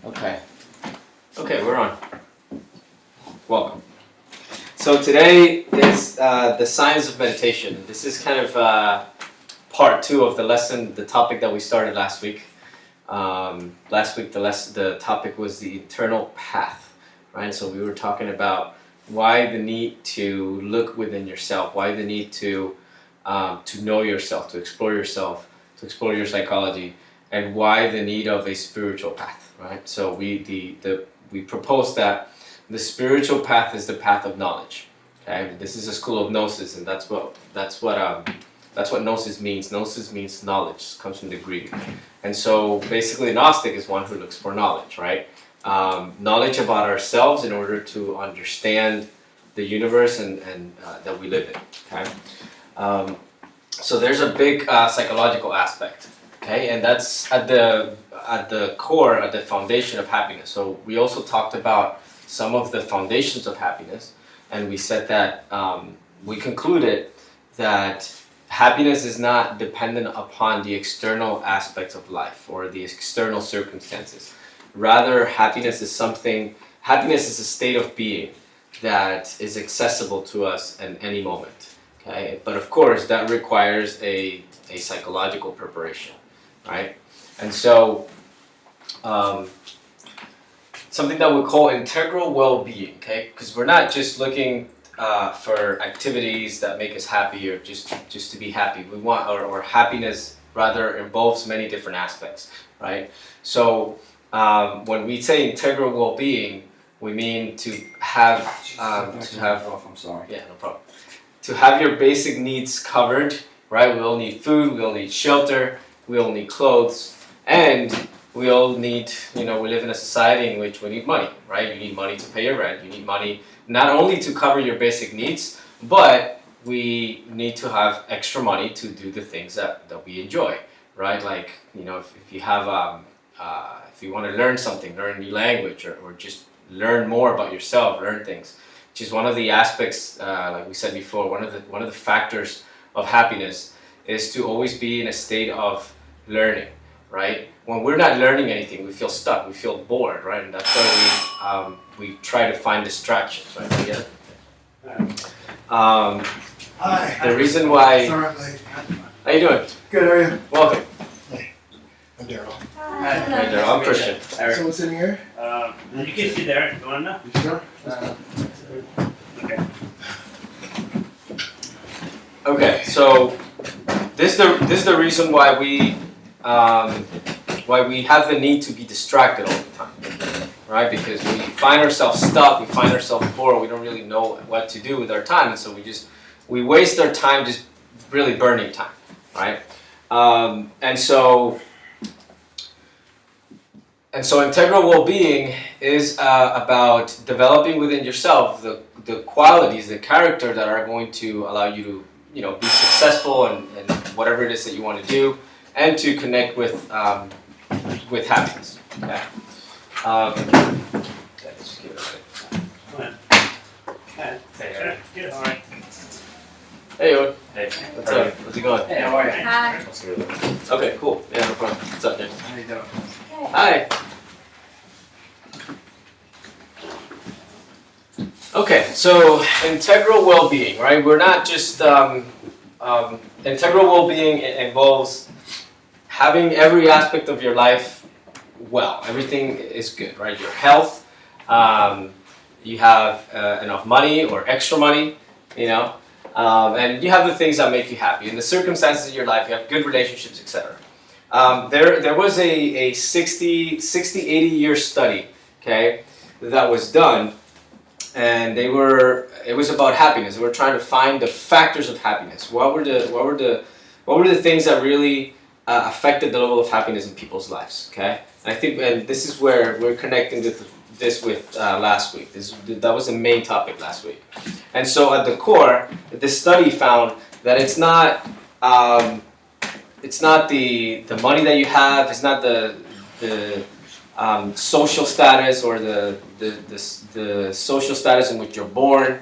Okay. Okay, we're on. Welcome. So today is the science of meditation. This is kind of part 2 of the lesson, the topic that we started last week. Last week the topic was the internal path, right? So we were talking about why the need to look within yourself, why the need to know yourself, to explore yourself, to explore your psychology, and why the need of a spiritual path, right? So we propose that the spiritual path is the path of knowledge. Okay, this is a school of Gnosis, and that's what Gnosis means. Gnosis means knowledge. It comes from the Greek, and so basically, a Gnostic is one who looks for knowledge, right? Knowledge about ourselves in order to understand the universe and that we live in. Okay, so there's a big psychological aspect. Okay, and that's at the core, at the foundation of happiness. So we also talked about some of the foundations of happiness, and we said that we concluded that happiness is not dependent upon the external aspects of life or the external circumstances. Rather, happiness is a state of being that is accessible to us at any moment. Okay, but of course that requires a psychological preparation, right? And so something that we call integral well-being, okay? Because we're not just looking for activities that make us happy or just to be happy. We want, or happiness rather involves many different aspects, right? So when we say integral well-being, we mean to have I'm sorry. Yeah, no problem. To have your basic needs covered, right? We all need food, we all need shelter, we all need clothes, and we all need, we live in a society in which we need money, right? You need money to pay your rent, you need money not only to cover your basic needs, but we need to have extra money to do the things that we enjoy, right? Like, if you have, if you want to learn something, learn a new language, or just learn more about yourself, learn things, which is one of the aspects, like we said before, one of the factors of happiness is to always be in a state of learning, right? When we're not learning anything, we feel stuck, we feel bored, right? And that's why we try to find distractions, right? Hi. The reason why... Sorry I'm late. How you doing? Good, how are you? Welcome. I'm Daryl. Hi, Daryl. I'm Christian. Someone sitting here? You can sit there if you want to know. You sure? Okay. Okay, so this is the reason why we have the need to be distracted all the time, right? Because we find ourselves stuck, we find ourselves bored, we don't really know what to do with our time, and so we waste our time just really burning time, right? And so integral well-being is about developing within yourself the qualities, the character that are going to allow you to be successful in whatever it is that you want to do, and to connect with happiness. Okay. Just give it a second. Go ahead. All right. Hey, Owen. Hey. What's up? How's it going? Hey, how are you? Hi. Okay, cool. Yeah, no problem. What's up, Nick? How you doing? Hi. Okay, so integral well-being, right? We're not just integral well-being involves having every aspect of your life well. Everything is good, right? Your health, you have enough money or extra money, and you have the things that make you happy. In the circumstances of your life, you have good relationships, etc. There was a 60, 80 year study, okay, that was done, and it was about happiness. They were trying to find the factors of happiness. What were the things that really affected the level of happiness in people's lives? Okay, and I think, and this is where we're connecting this with last week. That was the main topic last week. And so at the core, this study found that it's not the money that you have. It's not the social status or the social status in which you're born.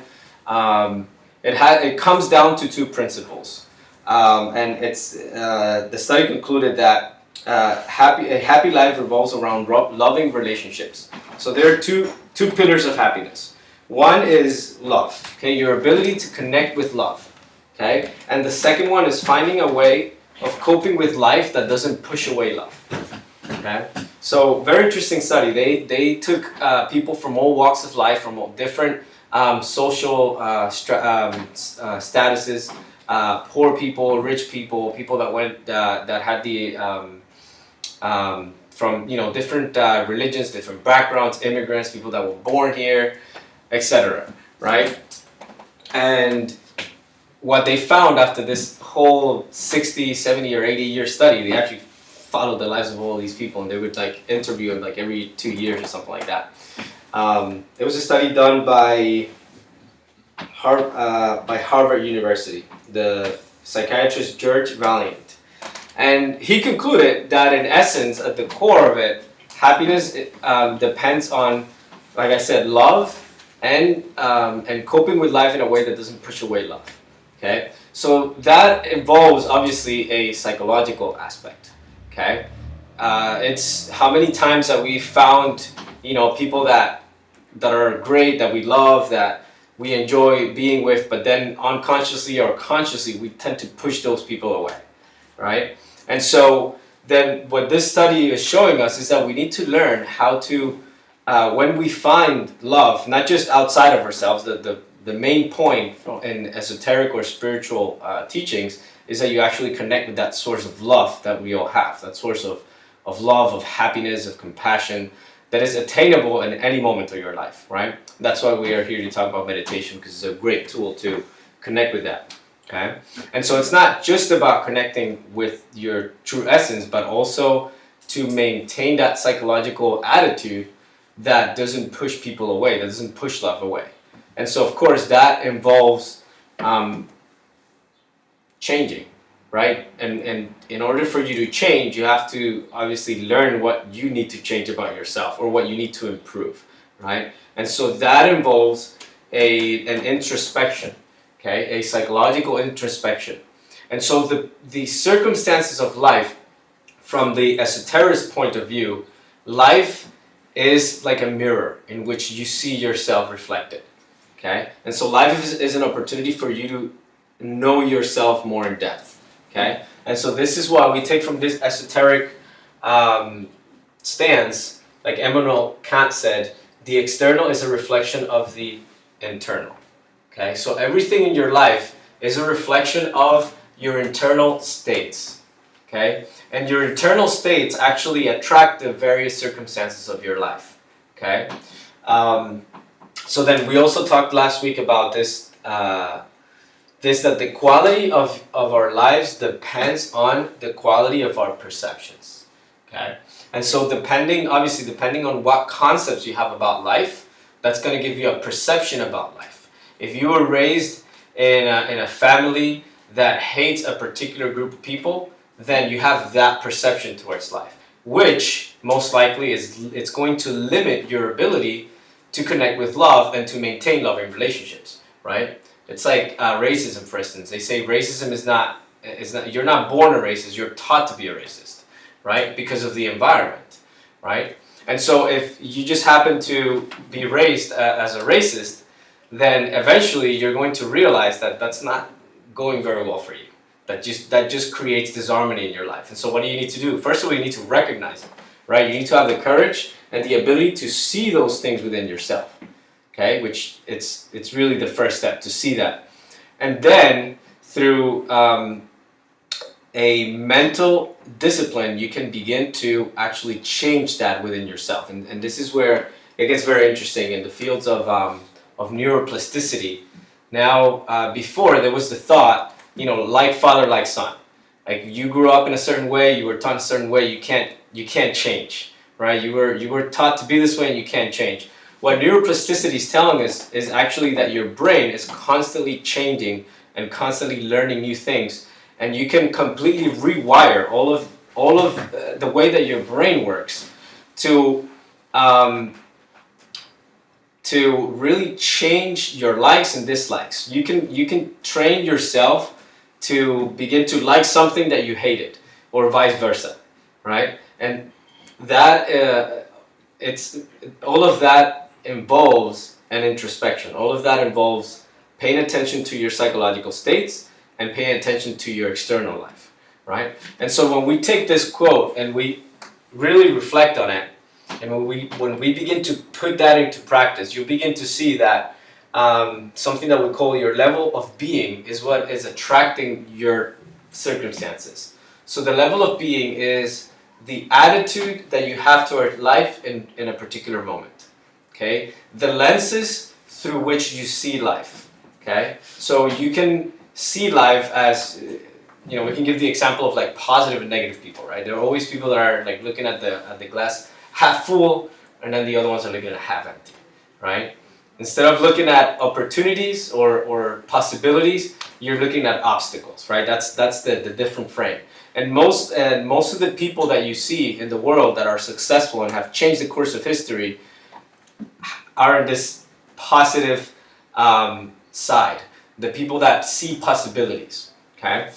It comes down to two principles, and it's the study concluded that a happy life revolves around loving relationships. So there are two pillars of happiness. One is love, okay, your ability to connect with love, okay, and the second one is finding a way of coping with life that doesn't push away love. Okay, so very interesting study. They took people from all walks of life, from all different social statuses, poor people, rich people, people that went that had the from different religions, different backgrounds, immigrants, people that were born here, etc. Right, and what they found after this whole 60, 70, or 80-year study, they actually followed the lives of all these people, and they would interview them every 2 years or something like that. It was a study done by Harvard University, the psychiatrist George Valiant, and he concluded that in essence, at the core of it, happiness depends on, like I said, love and coping with life in a way that doesn't push away love. Okay, so that involves obviously a psychological aspect. Okay, it's how many times that we found people that are great, that we love, that we enjoy being with, but then unconsciously or consciously we tend to push those people away, right? And so then what this study is showing us is that we need to learn how to when we find love, not just outside of ourselves. The main point in esoteric or spiritual teachings is that you actually connect with that source of love that we all have, that source of love, of happiness, of compassion, that is attainable in any moment of your life, right? That's why we are here to talk about meditation, because it's a great tool to connect with that, okay? And so it's not just about connecting with your true essence, but also to maintain that psychological attitude that doesn't push people away, that doesn't push love away. And so, of course, that involves changing, right? And in order for you to change, you have to obviously learn what you need to change about yourself or what you need to improve, right? And so that involves an introspection, okay? A psychological introspection. And so the circumstances of life, from the esoterist point of view, life is like a mirror in which you see yourself reflected. Okay? And so life is an opportunity for you to know yourself more in depth. Okay? And so this is why we take from this esoteric stance, like Immanuel Kant said, the external is a reflection of the internal. Okay? So everything in your life is a reflection of your internal states. Okay? And your internal states actually attract the various circumstances of your life. Okay? So then we also talked last week about this, that the quality of our lives depends on the quality of our perceptions. Okay? And so depending on what concepts you have about life, that's going to give you a perception about life. If you were raised in a family that hates a particular group of people, then you have that perception towards life, which most likely it's going to limit your ability to connect with love and to maintain loving relationships, right? It's like racism, for instance. They say racism is not, you're not born a racist, you're taught to be a racist, right? Because of the environment, right? And so if you just happen to be raised as a racist, then eventually you're going to realize that that's not going very well for you. That just creates disharmony in your life. And so what do you need to do? First of all, you need to recognize it, right? You need to have the courage and the ability to see those things within yourself, okay? Which it's really the first step, to see that. And then through a mental discipline, you can begin to actually change that within yourself. And this is where it gets very interesting in the fields of neuroplasticity. Now, before there was the thought, like father, like son. Like you grew up in a certain way, you were taught a certain way, you can't change, right? You were taught to be this way and you can't change. What neuroplasticity is telling us is actually that your brain is constantly changing and constantly learning new things, and you can completely rewire all of the way that your brain works to really change your likes and dislikes. You can train yourself to begin to like something that you hated, or vice versa. right? And that it's all of that involves an introspection. All of that involves paying attention to your psychological states and paying attention to your external life, right? And so when we take this quote and we really reflect on it, and when we begin to put that into practice, you begin to see that something that we call your level of being is what is attracting your circumstances. So the level of being is the attitude that you have toward life in a particular moment. Okay? The lenses through which you see life. Okay? So you can see life as, we can give the example of like positive and negative people, right? There are always people that are like looking at the glass half full, and then the other ones are looking at half empty, right? Instead of looking at opportunities or possibilities, you're looking at obstacles, right? That's the different frame. And most of the people that you see in the world that are successful and have changed the course of history are in this positive side. The people that see possibilities, okay?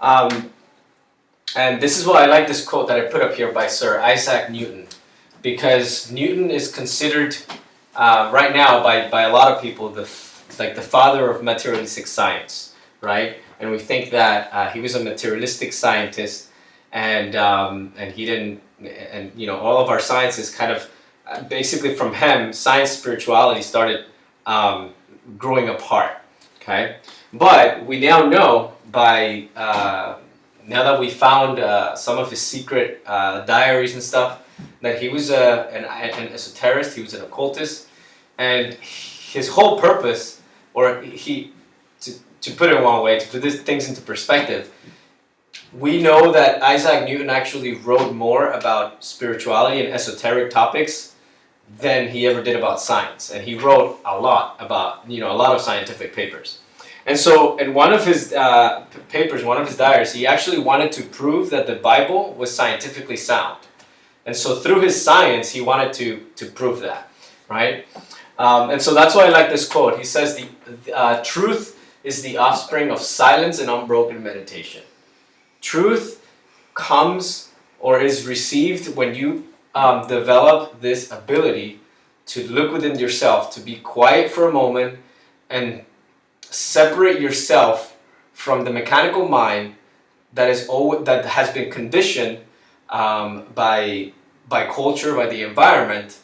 And this is why I like this quote that I put up here by Sir Isaac Newton, because Newton is considered right now by a lot of people the father of materialistic science, right? And we think that he was a materialistic scientist, and he didn't, and all of our sciences kind of basically from him, science spirituality started growing apart. Okay, but we now know by now that we found some of his secret diaries and stuff, that he was an esoterist, he was an occultist, and his whole purpose, or to put it one way, to put these things into perspective, we know that Isaac Newton actually wrote more about spirituality and esoteric topics than he ever did about science, and he wrote a lot about a lot of scientific papers. And so in one of his papers, one of his diaries, he actually wanted to prove that the Bible was scientifically sound. And so through his science, he wanted to prove that, right? And so that's why I like this quote. He says, the truth is the offspring of silence and unbroken meditation. Truth comes or is received when you develop this ability to look within yourself, to be quiet for a moment and separate yourself from the mechanical mind that has been conditioned by culture, by the environment,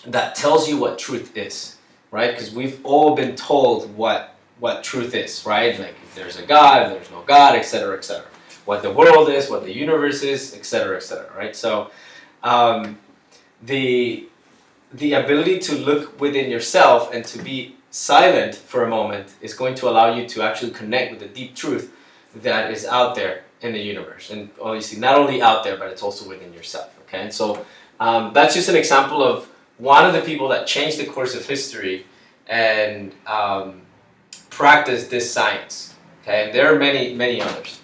that tells you what truth is, right? Because we've all been told what truth is, right? Like if there's a God, if there's no God, etc., etc. What the world is, what the universe is, etc., etc., right? So the ability to look within yourself and to be silent for a moment is going to allow you to actually connect with the deep truth that is out there in the universe, and obviously not only out there, but it's also within yourself. Okay, and so that's just an example of one of the people that changed the course of history and practiced this science. Okay, and there are many others.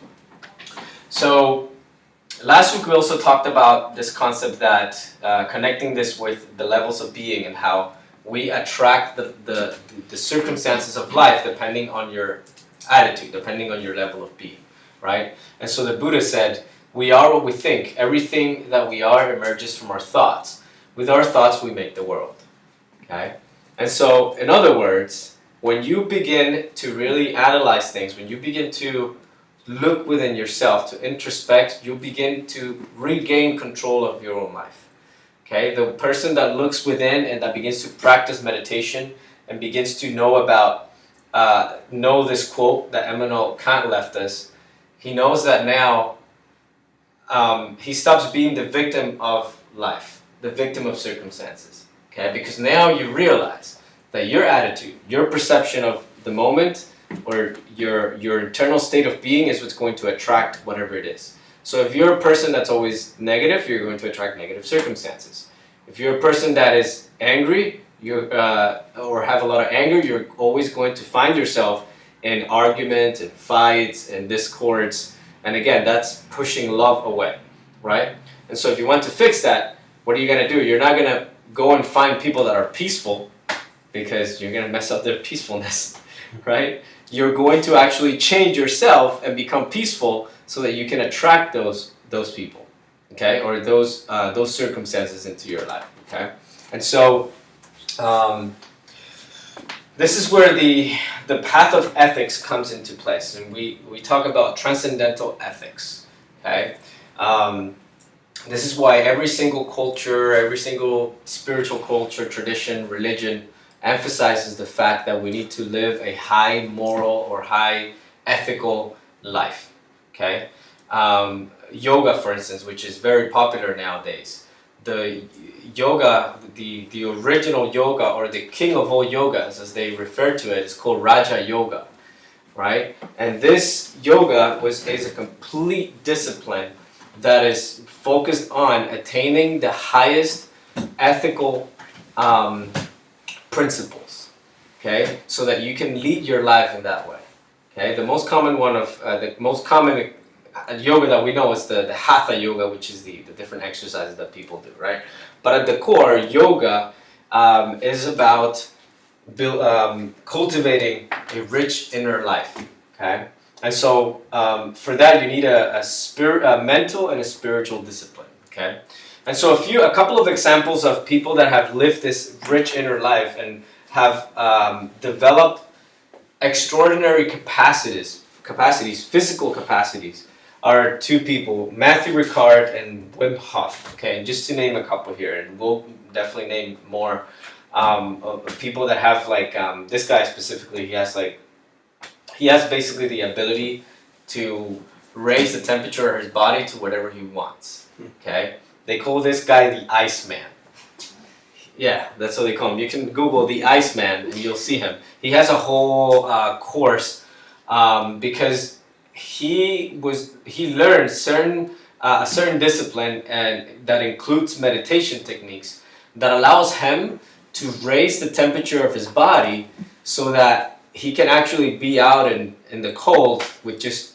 So last week we also talked about this concept that connecting this with the levels of being and how we attract the circumstances of life depending on your attitude, depending on your level of being, right? And so the Buddha said, we are what we think. Everything that we are emerges from our thoughts. With our thoughts, we make the world, okay? And so, in other words, when you begin to really analyze things, when you begin to look within yourself, to introspect, you begin to regain control of your own life. Okay, the person that looks within and that begins to practice meditation and begins to know this quote that Immanuel Kant left us, he knows that now he stops being the victim of life, the victim of circumstances. Okay, because now you realize that your attitude, your perception of the moment, or your internal state of being is what's going to attract whatever it is. So if you're a person that's always negative, you're going to attract negative circumstances. If you're a person that is angry, or have a lot of anger, you're always going to find yourself in arguments and fights and discords. And again, that's pushing love away, right? And so if you want to fix that, what are you going to do? You're not going to go and find people that are peaceful, because you're going to mess up their peacefulness, right? You're going to actually change yourself and become peaceful so that you can attract those people, okay, or those circumstances into your life, okay? And so this is where the path of ethics comes into place, and we talk about transcendental ethics, okay? This is why every single culture, every single spiritual culture, tradition, religion emphasizes the fact that we need to live a high moral or high ethical life, okay? Yoga, for instance, which is very popular nowadays. The yoga, the original yoga, or the king of all yogas, as they refer to it, is called Raja Yoga, right? And this yoga is a complete discipline that is focused on attaining the highest ethical principles, okay? So that you can lead your life in that way, okay? The most common yoga that we know is the hatha yoga, which is the different exercises that people do, right? But at the core, yoga is about cultivating a rich inner life, okay? And so for that, you need a mental and a spiritual discipline, okay? And so a couple of examples of people that have lived this rich inner life and have developed extraordinary capacities, physical capacities, are two people, Matthew Ricard and Wim Hof, okay? And just to name a couple here, and we'll definitely name more of people that have this guy specifically, he has basically the ability to raise the temperature of his body to whatever he wants, okay? They call this guy the Iceman. Yeah, that's what they call him. You can Google the Iceman and you'll see him. He has a whole course because he learned a certain discipline, and that includes meditation techniques that allows him to raise the temperature of his body so that he can actually be out in the cold with just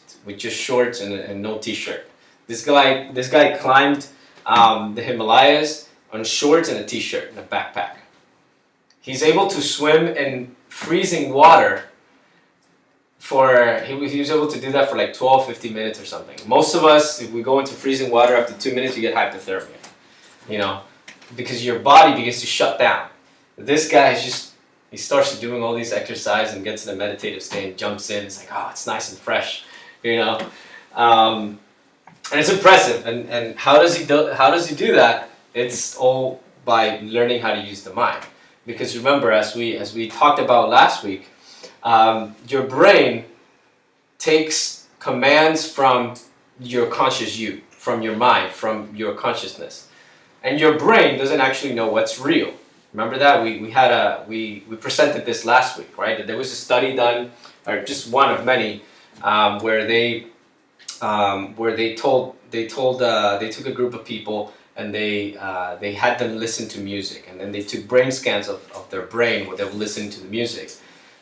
shorts and no t-shirt. This guy climbed the Himalayas on shorts and a t-shirt and a backpack. He's able to swim in freezing water he was able to do that for like 12-15 minutes or something. Most of us, if we go into freezing water after 2 minutes, you get hypothermia, because your body begins to shut down. This guy he starts doing all these exercises and gets in a meditative state and jumps in. It's like, oh, it's nice and fresh, and it's impressive. And how does he do that? It's all by learning how to use the mind. Because remember, as we talked about last week, your brain takes commands from your conscious you, from your mind, from your consciousness, and your brain doesn't actually know what's real. Remember that we presented this last week, right? That there was a study done, or just one of many, where they took a group of people and they had them listen to music, and then they took brain scans of their brain where they were listening to the music.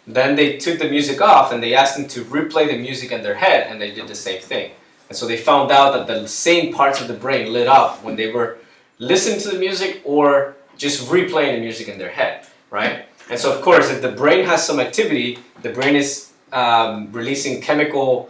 Then they took the music off and they asked them to replay the music in their head, and they did the same thing. And so they found out that the same parts of the brain lit up when they were listening to the music or just replaying the music in their head, right? And so of course, if the brain has some activity, the brain is releasing chemical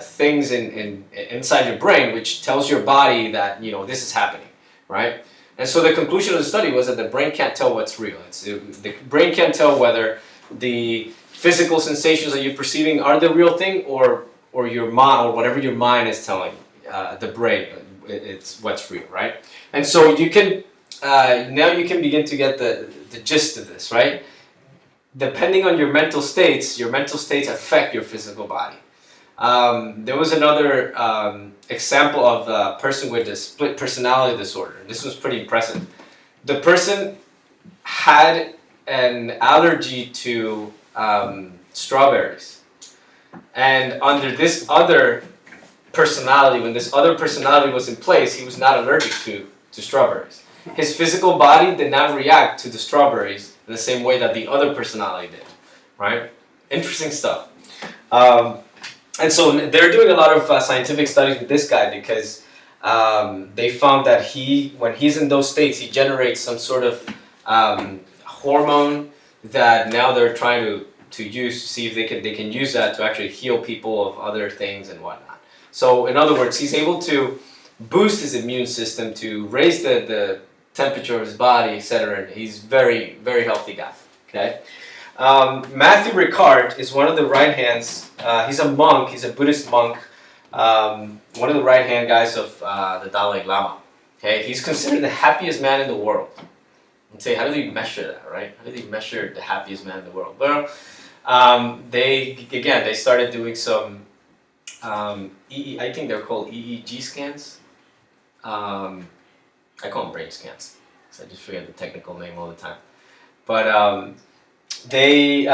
things inside your brain, which tells your body that, this is happening, right? And so the conclusion of the study was that the brain can't tell what's real. The brain can't tell whether the physical sensations that you're perceiving are the real thing, or your mind, or whatever your mind is telling the brain, it's what's real, right? And so you can now you can begin to get the gist of this, right? Depending on your mental states affect your physical body. There was another example of a person with a split personality disorder. This was pretty impressive. The person had an allergy to strawberries, and under this other personality, when this other personality was in place, he was not allergic to strawberries. His physical body did not react to the strawberries in the same way that the other personality did, right? Interesting stuff. And so they're doing a lot of scientific studies with this guy because they found that when he's in those states, he generates some sort of hormone that now they're trying to use to see if they can use that to actually heal people of other things and whatnot. So in other words, he's able to boost his immune system, to raise the temperature of his body, etc. And he's very, very healthy guy. Okay. Matthew Ricard is one of the right hands. He's a monk. He's a Buddhist monk. One of the right hand guys of the Dalai Lama. Okay. He's considered the happiest man in the world. And say, how do they measure that, right? How do they measure the happiest man in the world? Well, they started doing some. I think they're called EEG scans. I call them brain scans. So I just forget the technical name all the time. But this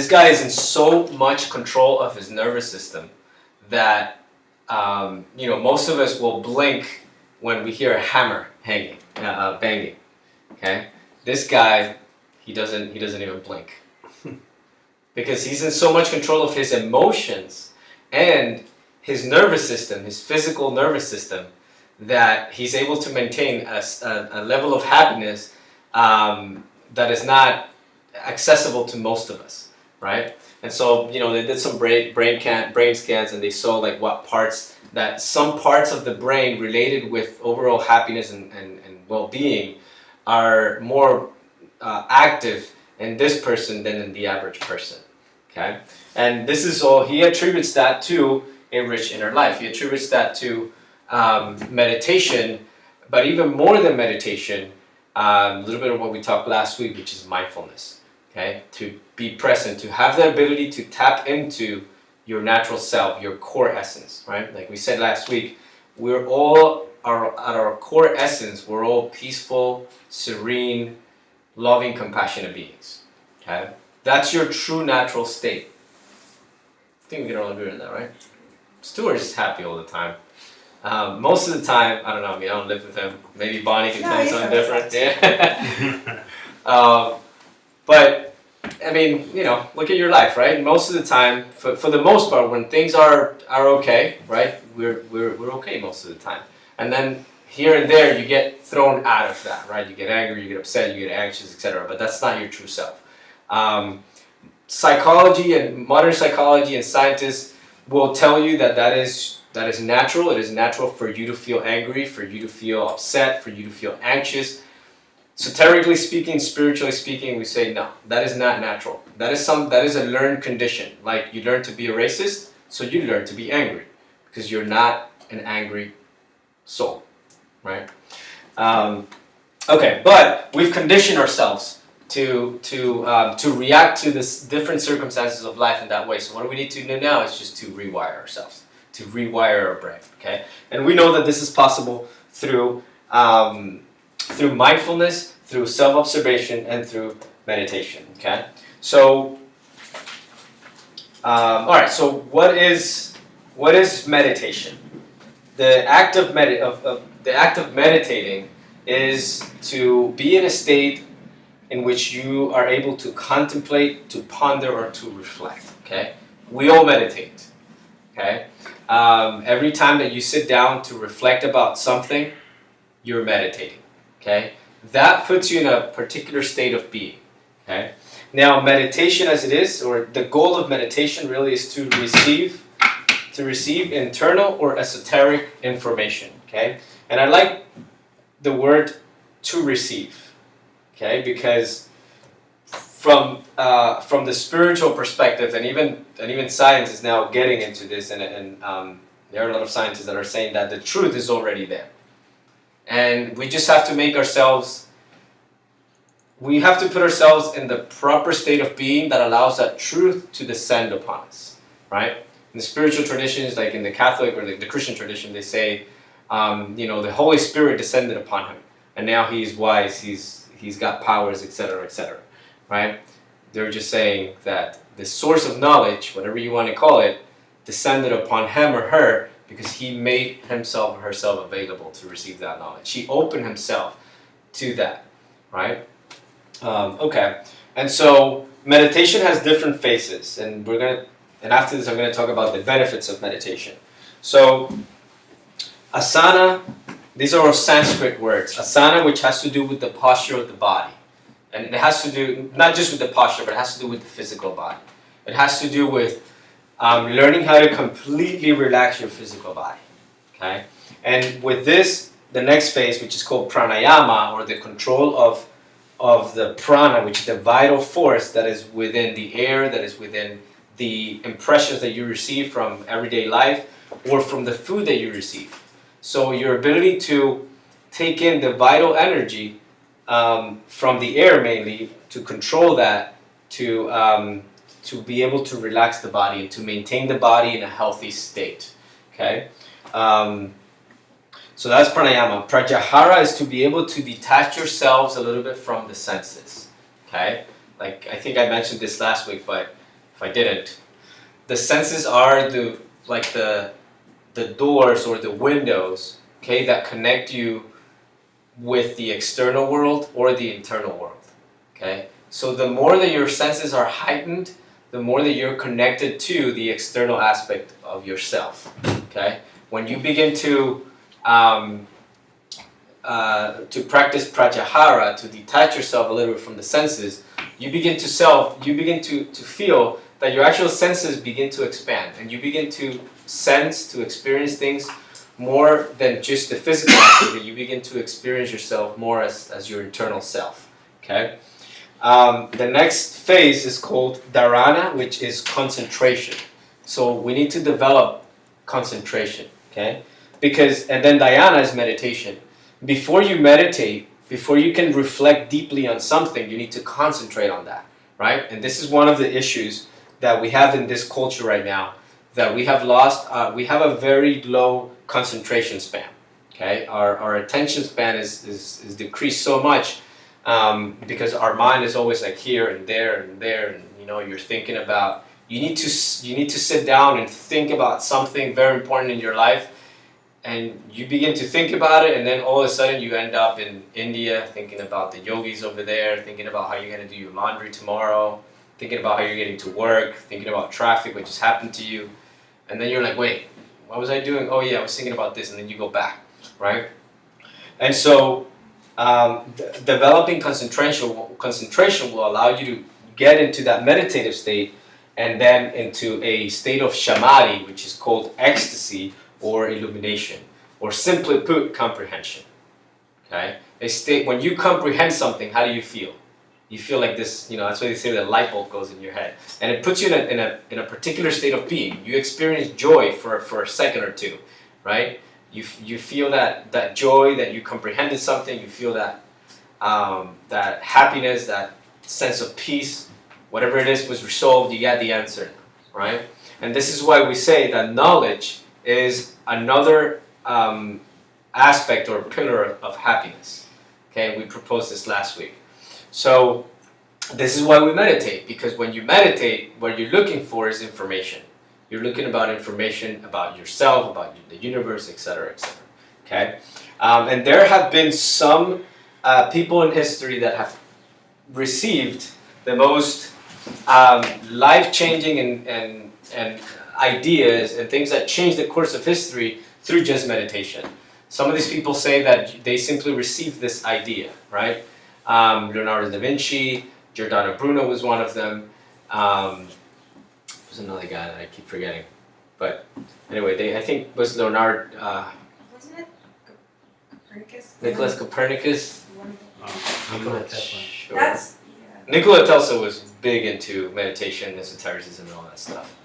guy is in so much control of his nervous system that most of us will blink when we hear a hammer banging. Okay, this guy he doesn't even blink because he's in so much control of his emotions and his nervous system, his physical nervous system, that he's able to maintain a level of happiness that is not accessible to most of us, right? And so, they did some brain scans, and they saw like some parts of the brain related with overall happiness and well-being are more active in this person than in the average person, okay? And this is all, he attributes that to a rich inner life. He attributes that to meditation, but even more than meditation, a little bit of what we talked last week, which is mindfulness. Okay, to be present, to have the ability to tap into your natural self, your core essence, right? Like we said last week, we're all at our core essence. We're all peaceful, serene, loving, compassionate beings. Okay, that's your true natural state. I think we can all agree on that, right? Stuart is happy all the time. Most of the time, I don't know. I don't live with him. Maybe Bonnie can tell me something different. Yeah. But look at your life, right? Most of the time, for the most part, when things are okay, right? We're okay most of the time. And then here and there, you get thrown out of that, right? You get angry, you get upset, you get anxious, etc. But that's not your true self. Psychology and modern psychology and scientists will tell you that is natural. It is natural for you to feel angry, for you to feel upset, for you to feel anxious. Soterically speaking, spiritually speaking, we say no, that is not natural. That is a learned condition. Like you learn to be a racist, so you learn to be angry because you're not an angry soul, right? Okay, but we've conditioned ourselves to react to this different circumstances of life in that way. So what we need to do now is just to rewire ourselves, to rewire our brain. Okay, and we know that this is possible through mindfulness, through self-observation, and through meditation. Okay, so all right. So what is meditation? The act of meditating is to be in a state in which you are able to contemplate, to ponder, or to reflect. Okay, we all meditate. Okay, every time that you sit down to reflect about something, you're meditating. Okay, that puts you in a particular state of being. Okay, now meditation as it is, or the goal of meditation really is to receive internal or esoteric information. Okay, and I like the word to receive. Okay, because from the spiritual perspective, and even science is now getting into this, and there are a lot of scientists that are saying that the truth is already there. And we just have to put ourselves in the proper state of being that allows that truth to descend upon us, right? In the spiritual traditions, like in the Catholic or the Christian tradition, they say, the Holy Spirit descended upon him, and now he's wise, he's got powers, etc., etc., right? They're just saying that the source of knowledge, whatever you want to call it, descended upon him or her, because he made himself or herself available to receive that knowledge. He opened himself to that, right? Okay, and so meditation has different phases, and after this I'm going to talk about the benefits of meditation. So, asana, these are all Sanskrit words. Asana, which has to do with the posture of the body, and it has to do not just with the posture, but it has to do with the physical body. It has to do with learning how to completely relax your physical body. Okay, and with this, the next phase, which is called pranayama, or the control of the prana, which is the vital force that is within the air, that is within the impressions that you receive from everyday life or from the food that you receive. So your ability to take in the vital energy from the air mainly, to control that, to be able to relax the body and to maintain the body in a healthy state. Okay, so that's pranayama. Pratyahara is to be able to detach yourselves a little bit from the senses. Okay, like I think I mentioned this last week, but if I didn't, the senses are the doors or the windows, okay, that connect you with the external world or the internal world. Okay, so the more that your senses are heightened, the more that you're connected to the external aspect of yourself. Okay, when you begin to practice pratyahara, to detach yourself a little bit from the senses, you begin to feel that your actual senses begin to expand, and you begin to sense, to experience things more than just the physical activity. You begin to experience yourself more as your internal self. Okay. The next phase is called dharana, which is concentration. So we need to develop concentration. Okay. And then dhyana is meditation. Before you meditate, before you can reflect deeply on something, you need to concentrate on that, right? And this is one of the issues that we have in this culture right now, that we have lost. We have a very low concentration span. Okay, our attention span is decreased so much because our mind is always like here and there and there, and you're thinking about. You need to sit down and think about something very important in your life. And you begin to think about it, and then all of a sudden you end up in India thinking about the yogis over there, thinking about how you're going to do your laundry tomorrow, thinking about how you're getting to work, thinking about traffic, what just happened to you. And then you're like, wait, what was I doing? Oh yeah, I was thinking about this, and then you go back, right? And so developing concentration will allow you to get into that meditative state and then into a state of samadhi, which is called ecstasy, or illumination, or simply put, comprehension. Okay, a state when you comprehend something. How do you feel? You feel like this. That's why they say the light bulb goes in your head, and it puts you in a particular state of being. You experience joy for a second or two, right? You feel that joy, that you comprehended something. You feel that that happiness, that sense of peace. Whatever it is was resolved. You got the answer, right? And this is why we say that knowledge is another aspect or pillar of happiness. Okay, we proposed this last week. So this is why we meditate, because when you meditate, what you're looking for is information. You're looking about information about yourself, about the universe, etc., etc. Okay, and there have been some people in history that have received the most life-changing and ideas and things that change the course of history through just meditation. Some of these people say that they simply received this idea, right? Leonardo da Vinci, Giordano Bruno was one of them. There's another guy that I keep forgetting. But anyway, I think was Leonardo... Wasn't it Copernicus? Nicholas Copernicus? Nikola Sure. That's, yeah. Nikola Tesla was big into meditation, esotericism, and all that stuff.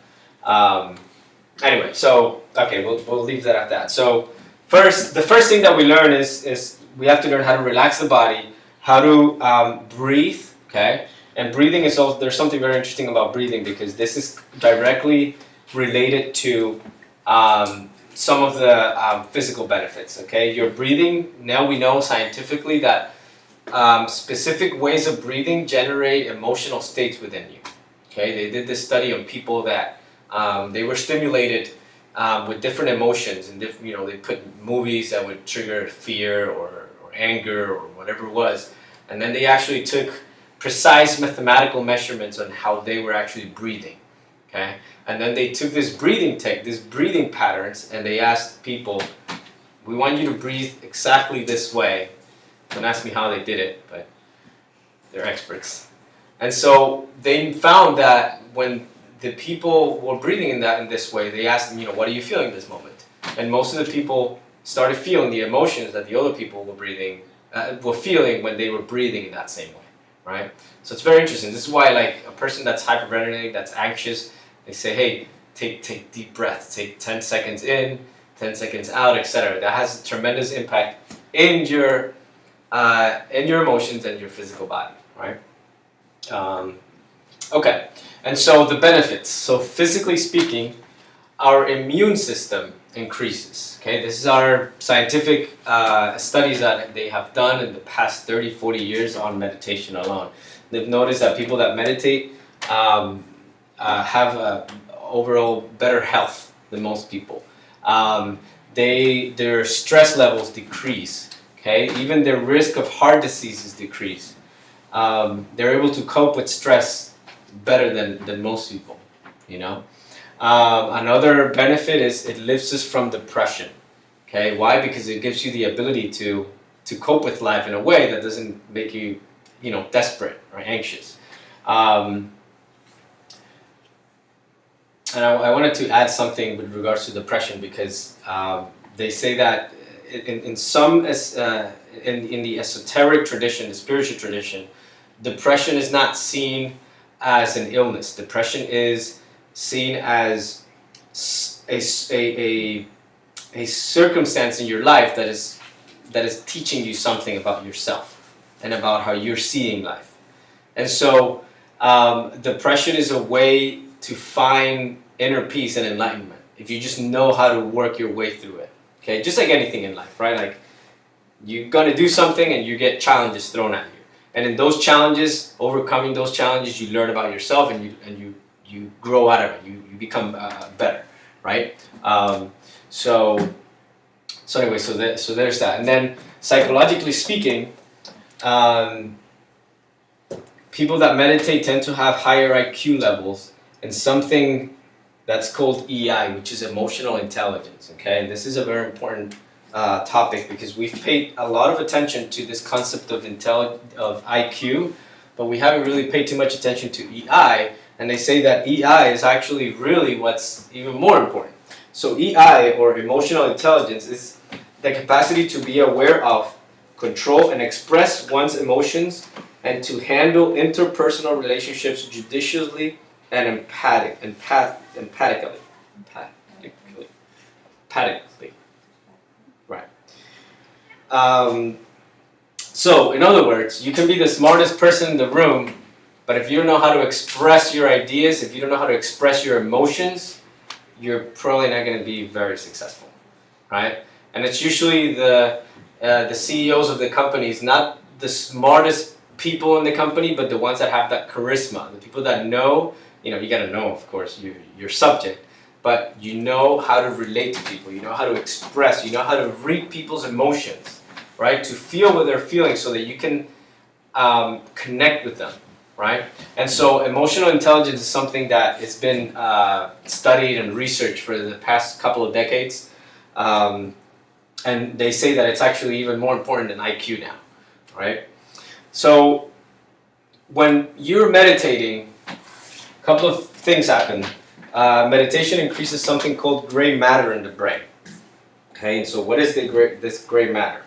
Anyway, so okay, we'll leave that at that. So the first thing that we learn is we have to learn how to relax the body, how to breathe. Okay, and breathing is also, there's something very interesting about breathing, because this is directly related to some of the physical benefits. Okay, your breathing, now we know scientifically that specific ways of breathing generate emotional states within you. Okay, they did this study on people that they were stimulated with different emotions, and they put movies that would trigger fear or anger or whatever it was, and then they actually took precise mathematical measurements on how they were actually breathing. Okay, and then they took these breathing patterns, and they asked people, "We want you to breathe exactly this way." Don't ask me how they did it, but they're experts. And so they found that when the people were breathing in this way, they asked them, "What are you feeling in this moment?" and most of the people started feeling the emotions that the other people were feeling when they were breathing in that same way, right? So it's very interesting. This is why, like, a person that's hyperventilating, that's anxious, they say, hey, take deep breaths, take 10 seconds in, 10 seconds out, etc. That has a tremendous impact in your emotions and your physical body, right? Okay, and so the benefits. So physically speaking, our immune system increases. Okay, this is our scientific studies that they have done in the past 30, 40 years on meditation alone. They've noticed that people that meditate have overall better health than most people. Their stress levels decrease. Okay, even their risk of heart diseases decrease. They're able to cope with stress better than most people, you know. Another benefit is it lifts us from depression. Okay, why? Because it gives you the ability to cope with life in a way that doesn't make you, desperate or anxious. And I wanted to add something with regards to depression because they say that in some in the esoteric tradition, the spiritual tradition, depression is not seen as an illness. Depression is seen as a circumstance in your life that is teaching you something about yourself and about how you're seeing life. And so depression is a way to find inner peace and enlightenment if you just know how to work your way through it. Okay, just like anything in life, right? Like you're gonna do something and you get challenges thrown at you. And in those challenges, overcoming those challenges, you learn about yourself and you grow out of it. You become better, right? So there's that. And then psychologically speaking, people that meditate tend to have higher IQ levels and something that's called EI, which is emotional intelligence. Okay, and this is a very important topic because we've paid a lot of attention to this concept of IQ, but we haven't really paid too much attention to EI. And they say that EI is actually really what's even more important. So EI, or emotional intelligence, is the capacity to be aware of, control, and express one's emotions, and to handle interpersonal relationships judiciously and empathically. Right. So, in other words, you can be the smartest person in the room, but if you don't know how to express your ideas, if you don't know how to express your emotions, you're probably not going to be very successful, right? And it's usually the CEOs of the companies, not the smartest people in the company, but the ones that have that charisma, the people that know, you got to know, of course, your subject, but you know how to relate to people, you know how to express, you know how to read people's emotions, right? To feel what they're feeling so that you can connect with them. Right? And so emotional intelligence is something that has been studied and researched for the past couple of decades. And they say that it's actually even more important than IQ now. Right? So when you're meditating, a couple of things happen. Meditation increases something called gray matter in the brain. Okay, and so what is this gray matter?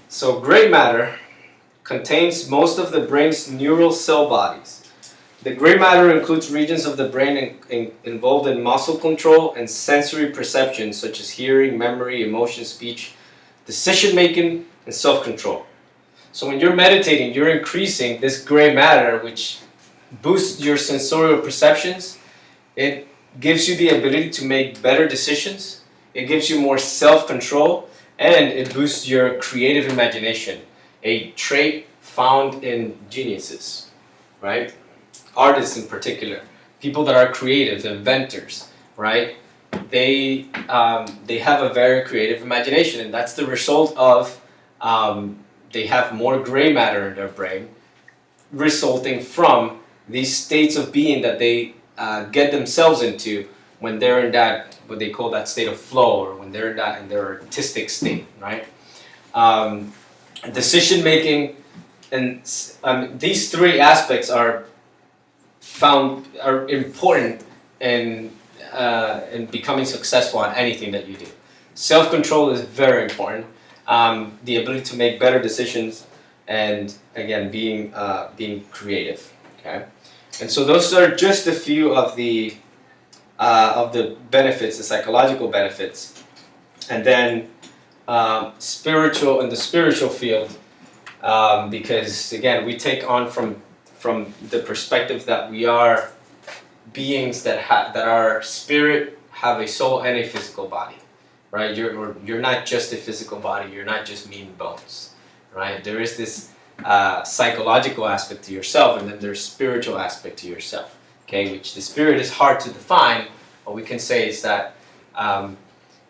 So gray matter contains most of the brain's neural cell bodies. The gray matter includes regions of the brain involved in muscle control and sensory perception, such as hearing, memory, emotion, speech, decision making, and self-control. So when you're meditating, you're increasing this gray matter, which boosts your sensorial perceptions. It gives you the ability to make better decisions. It gives you more self-control, and it boosts your creative imagination, a trait found in geniuses, right? Artists in particular, people that are creative, inventors, right? They have a very creative imagination, and that's the result of they have more gray matter in their brain, resulting from these states of being that they get themselves into when they're in that, what they call that state of flow, or when they're in their artistic state, right? Decision making, and these three aspects are important in in becoming successful on anything that you do. Self-control is very important. The ability to make better decisions, and again, being creative. Okay, and so those are just a few of the benefits, the psychological benefits, and then spiritual in the spiritual field, because again, we take on from the perspective that we are beings that are spirit, have a soul and a physical body, right? You're not just a physical body. You're not just meat and bones, right? There is this psychological aspect to yourself, and then there's spiritual aspect to yourself. Okay, which the spirit is hard to define. What we can say is that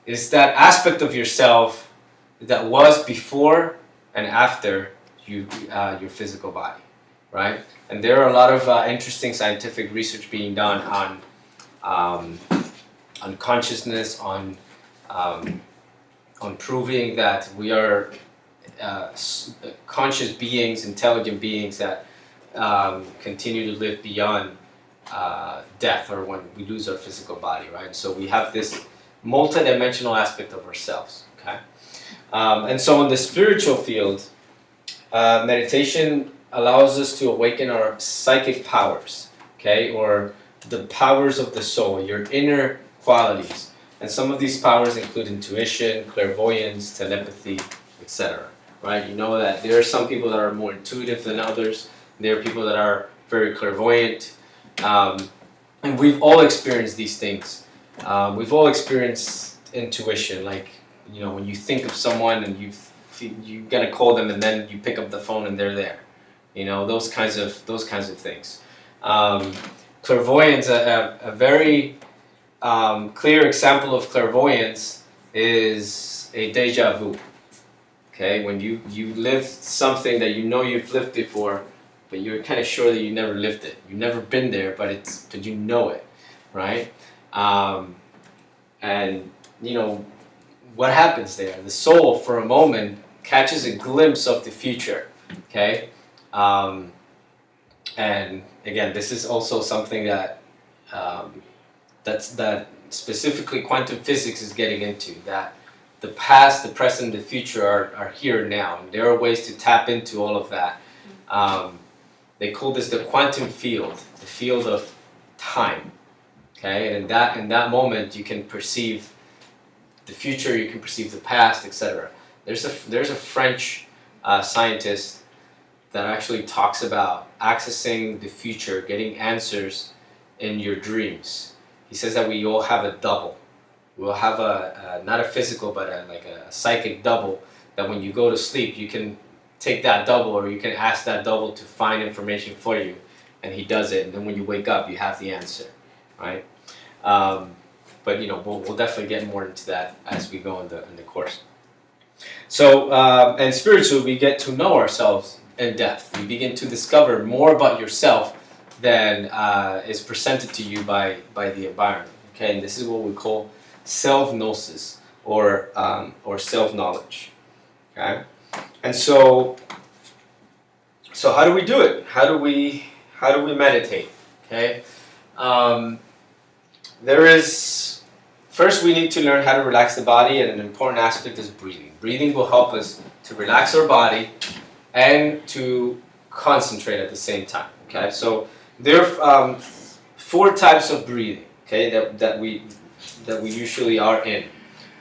aspect of yourself that was before and after your physical body, right? And there are a lot of interesting scientific research being done on consciousness, on proving that we are conscious beings, intelligent beings that continue to live beyond death, or when we lose our physical body, right? So we have this multidimensional aspect of ourselves, okay? And so in the spiritual field, meditation allows us to awaken our psychic powers, okay? Or the powers of the soul, your inner qualities. And some of these powers include intuition, clairvoyance, telepathy, etc. Right? You know that there are some people that are more intuitive than others. There are people that are very clairvoyant. And we've all experienced these things. We've all experienced intuition, like, you know, when you think of someone and you're gonna call them, and then you pick up the phone and they're there. You know, those kinds of things. Clairvoyance, a very clear example of clairvoyance is a deja vu. Okay, when you live something that you know you've lived before, but you're kind of sure that you never lived it. You've never been there, but you know it, right? And you know what happens there. The soul, for a moment, catches a glimpse of the future. Okay, and again, this is also something that that specifically quantum physics is getting into. That the past, the present, the future are here now, and there are ways to tap into all of that. They call this the quantum field, the field of time. Okay, and in that moment, you can perceive the future, you can perceive the past, etc. There's a French scientist that actually talks about accessing the future, getting answers in your dreams. He says that we all have a double. We'll have a not a physical, but a psychic double, that when you go to sleep, you can take that double, or you can ask that double to find information for you, and he does it, and then when you wake up, you have the answer, right? But you know, we'll definitely get more into that as we go in the course. So, and spiritually, we get to know ourselves in depth. You begin to discover more about yourself than is presented to you by the environment. Okay, and this is what we call self-gnosis, or self-knowledge. Okay, and so how do we do it? How do we meditate? Okay, first we need to learn how to relax the body, and an important aspect is breathing. Breathing will help us to relax our body and to concentrate at the same time. Okay, so there are 4 types of breathing. Okay, that we usually are in.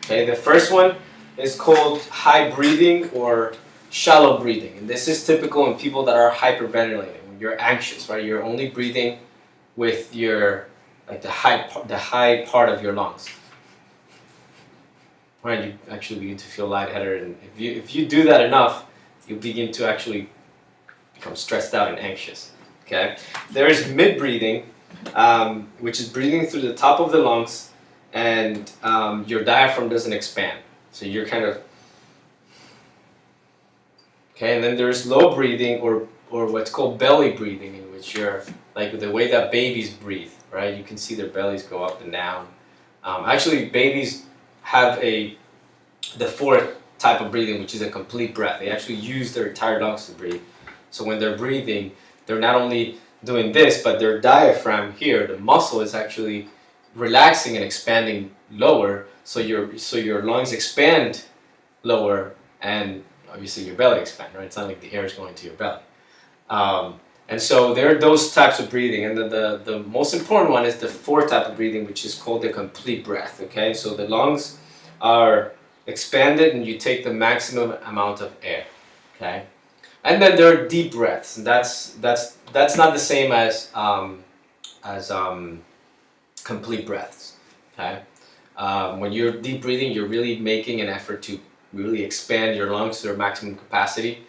Okay, the first one is called high breathing or shallow breathing, and this is typical in people that are hyperventilating. When you're anxious, right? You're only breathing with your the high part of your lungs. Right, you actually begin to feel lightheaded, and if you do that enough, you begin to actually become stressed out and anxious. Okay, there is mid breathing, which is breathing through the top of the lungs, and your diaphragm doesn't expand, so you're kind of okay. And then there's low breathing, or what's called belly breathing, in which you're like the way that babies breathe. Right, you can see their bellies go up and down. Actually, babies have the 4th type of breathing, which is a complete breath. They actually use their entire lungs to breathe. So when they're breathing, they're not only doing this, but their diaphragm here, the muscle, is actually relaxing and expanding lower, so your lungs expand lower, and obviously your belly expand, right? It's not like the air is going to your belly. And so there are those types of breathing, and the most important one is the fourth type of breathing, which is called the complete breath. Okay, so the lungs are expanded, and you take the maximum amount of air. Okay, and then there are deep breaths, and that's not the same as complete breaths. Okay, when you're deep breathing, you're really making an effort to really expand your lungs to their maximum capacity,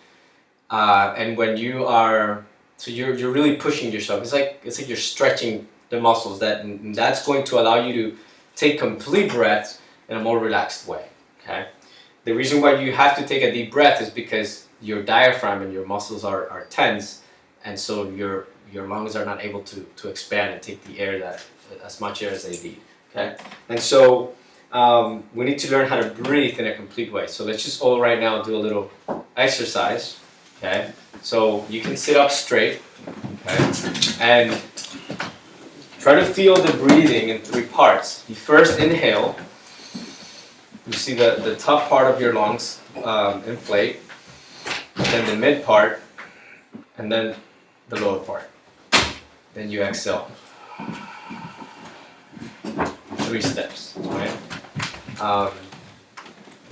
and when you are you're really pushing yourself. It's like you're stretching the muscles. That's going to allow you to take complete breaths in a more relaxed way. Okay, the reason why you have to take a deep breath is because your diaphragm and your muscles are tense, and so your lungs are not able to expand and take the air as much air as they need. Okay, and so we need to learn how to breathe in a complete way. So let's just all right now do a little exercise. Okay, so you can sit up straight, okay, and try to feel the breathing in three parts. You first inhale. You see the top part of your lungs inflate, then the mid part, and then the lower part. Then you exhale. 3 steps, right?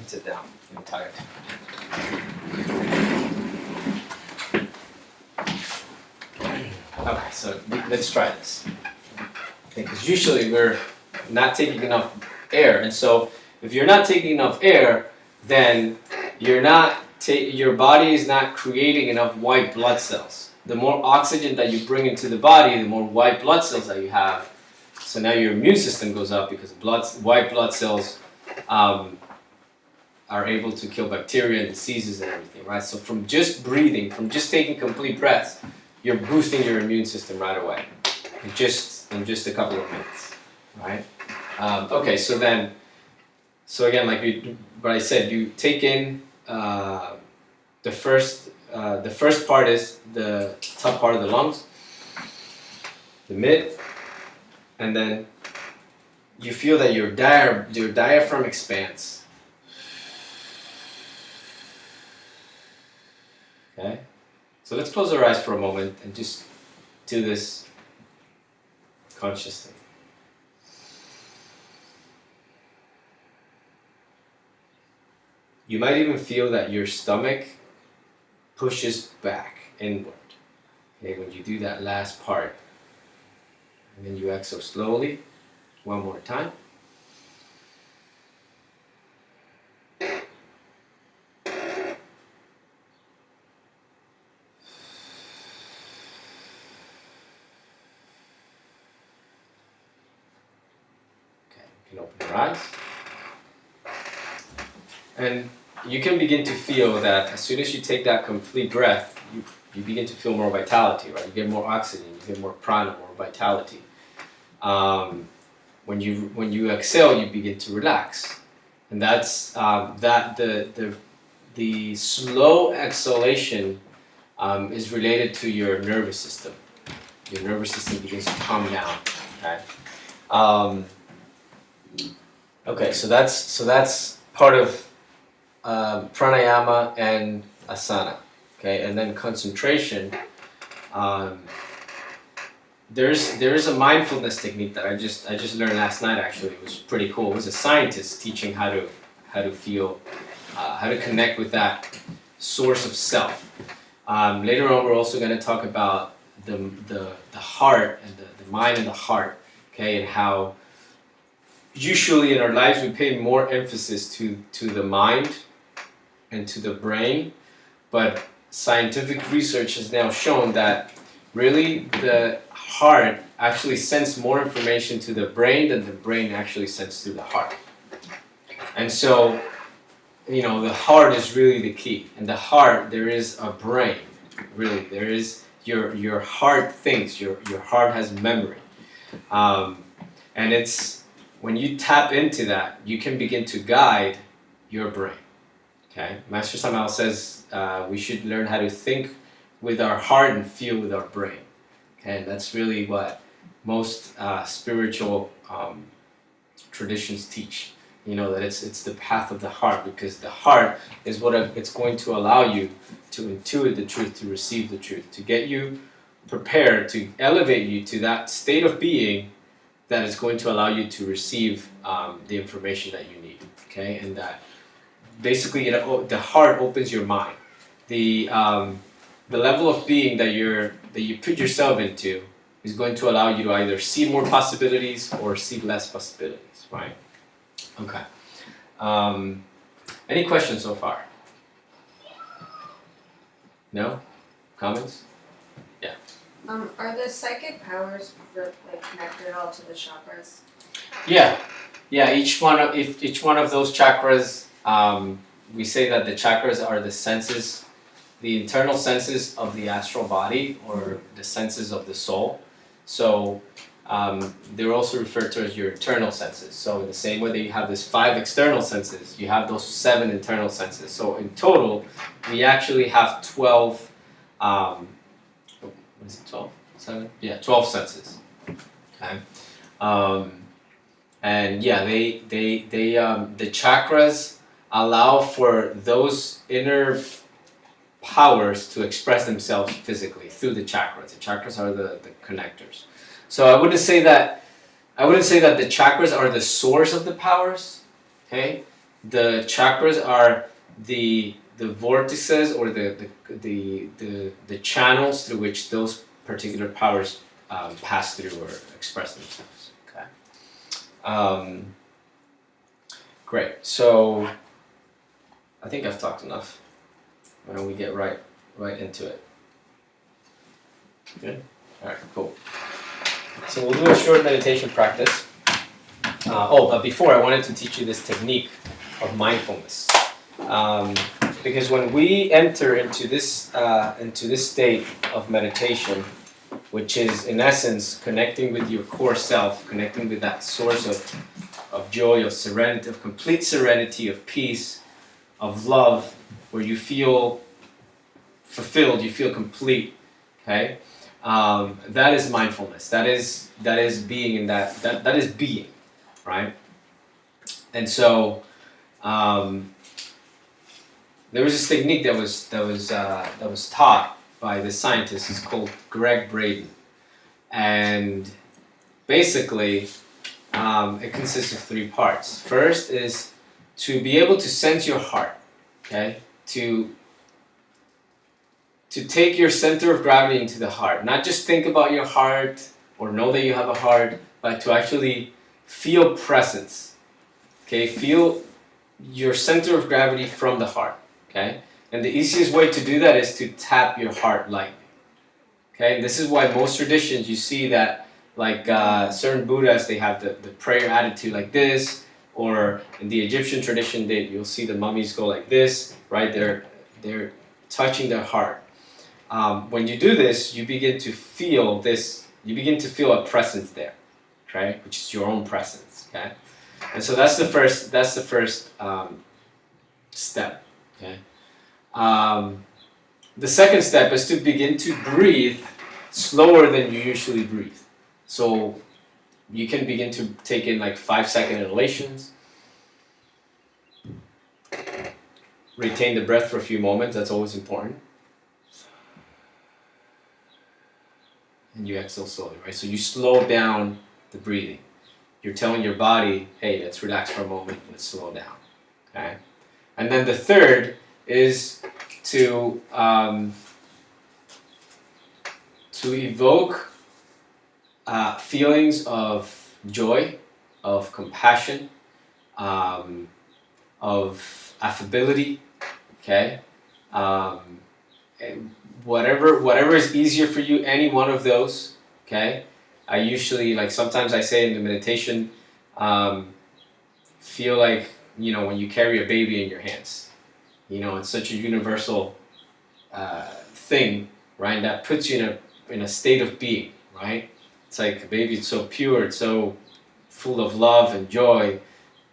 Sit down. I'm tired. Okay, so let's try this. Because usually we're not taking enough air, and so if you're not taking enough air, then your body is not creating enough white blood cells. The more oxygen that you bring into the body, the more white blood cells that you have. So now your immune system goes up because white blood cells are able to kill bacteria and diseases and everything, right? So from just breathing, from just taking complete breaths, you're boosting your immune system right away, in just a couple of minutes, right? Okay, so again, like what I said, you take in the first part is the top part of the lungs, the mid, and then you feel that your diaphragm expands. Okay, so let's close our eyes for a moment and just do this consciously. You might even feel that your stomach pushes back inward. Okay, when you do that last part. And then you exhale slowly. One more time. You can open your eyes. And you can begin to feel that as soon as you take that complete breath, you begin to feel more vitality, right? You get more oxygen, you get more prana, more vitality. When you exhale, you begin to relax. And that's the slow exhalation is related to your nervous system. Your nervous system begins to calm down. Okay. Okay, so that's part of pranayama and asana. Okay, and then concentration. There is a mindfulness technique that I just learned last night. Actually, it was pretty cool. It was a scientist teaching how to feel, how to connect with that source of self. Later on, we're also going to talk about the heart and the mind and the heart. Okay, and how usually in our lives we pay more emphasis to the mind and to the brain, but scientific research has now shown that really the heart actually sends more information to the brain than the brain actually sends to the heart. And so, the heart is really the key. In the heart, there is a brain. Really, there is your heart thinks. Your heart has memory, and it's when you tap into that, you can begin to guide your brain. Okay, Master Samuel says we should learn how to think with our heart and feel with our brain. Okay, and that's really what most spiritual traditions teach. You know, that it's the path of the heart, because the heart is what it's going to allow you to intuit the truth, to receive the truth, to get you prepared, to elevate you to that state of being that is going to allow you to receive the information that you need. Okay, and that basically the heart opens your mind. The level of being that you put yourself into is going to allow you to either see more possibilities or see less possibilities, right? Okay. Any questions so far? No? Comments? Are the psychic powers like connected all to the chakras? Yeah. Each one of those chakras, we say that the chakras are the senses, the internal senses of the astral body, or the senses of the soul. So they're also referred to as your internal senses. So in the same way that you have these 5 external senses, you have those 7 internal senses. So in total, we actually have 12. What is it? 12? 7? Yeah, 12 senses. Okay. And yeah, the chakras allow for those inner powers to express themselves physically through the chakras. The chakras are the connectors. So I wouldn't say that the chakras are the source of the powers. Okay, the chakras are the vortices, or the channels through which those particular powers pass through or express themselves. Okay. Great. So I think I've talked enough. Why don't we get right into it? Good. All right. Cool. So we'll do a short meditation practice. But before, I wanted to teach you this technique of mindfulness. Because when we enter into this state of meditation, which is in essence connecting with your core self, connecting with that source of joy, of serenity, of complete serenity, of peace, of love, where you feel fulfilled, you feel complete. Okay. That is mindfulness. That is being in that is being, right? And so there was this technique that was taught by this scientist. He's called Greg Braden, and basically it consists of 3 parts. First is to be able to sense your heart. Okay, to take your center of gravity into the heart. Not just think about your heart or know that you have a heart, but to actually feel presence. Okay, feel your center of gravity from the heart. Okay, and the easiest way to do that is to tap your heart lightly. Okay, and this is why most traditions you see that, like certain Buddhas, they have the prayer attitude like this, or in the Egyptian tradition, you'll see the mummies go like this, right? They're touching their heart. When you do this, you begin to feel this. You begin to feel a presence there, okay, which is your own presence. Okay, and so that's the first. Step. Okay. The second step is to begin to breathe slower than you usually breathe. So you can begin to take in like 5-second inhalations. Retain the breath for a few moments. That's always important. And you exhale slowly, right? So you slow down the breathing. You're telling your body, hey, let's relax for a moment, let's slow down. Okay? And then the third is to evoke feelings of joy, of compassion, of affability. Okay, whatever is easier for you, any one of those. Okay, I usually, like, sometimes I say in the meditation, feel like, when you carry a baby in your hands. It's such a universal thing, right? That puts you in a state of being, right? It's like a baby. It's so pure. It's so full of love and joy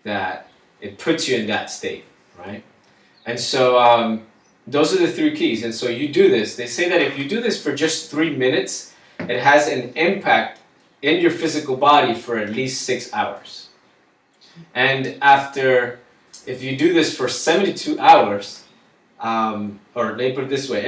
that it puts you in that state, right? And so those are the 3 keys. And so you do this. They say that if you do this for just 3 minutes, it has an impact in your physical body for at least 6 hours. And after, if you do this for 72 hours, or let me put it this way,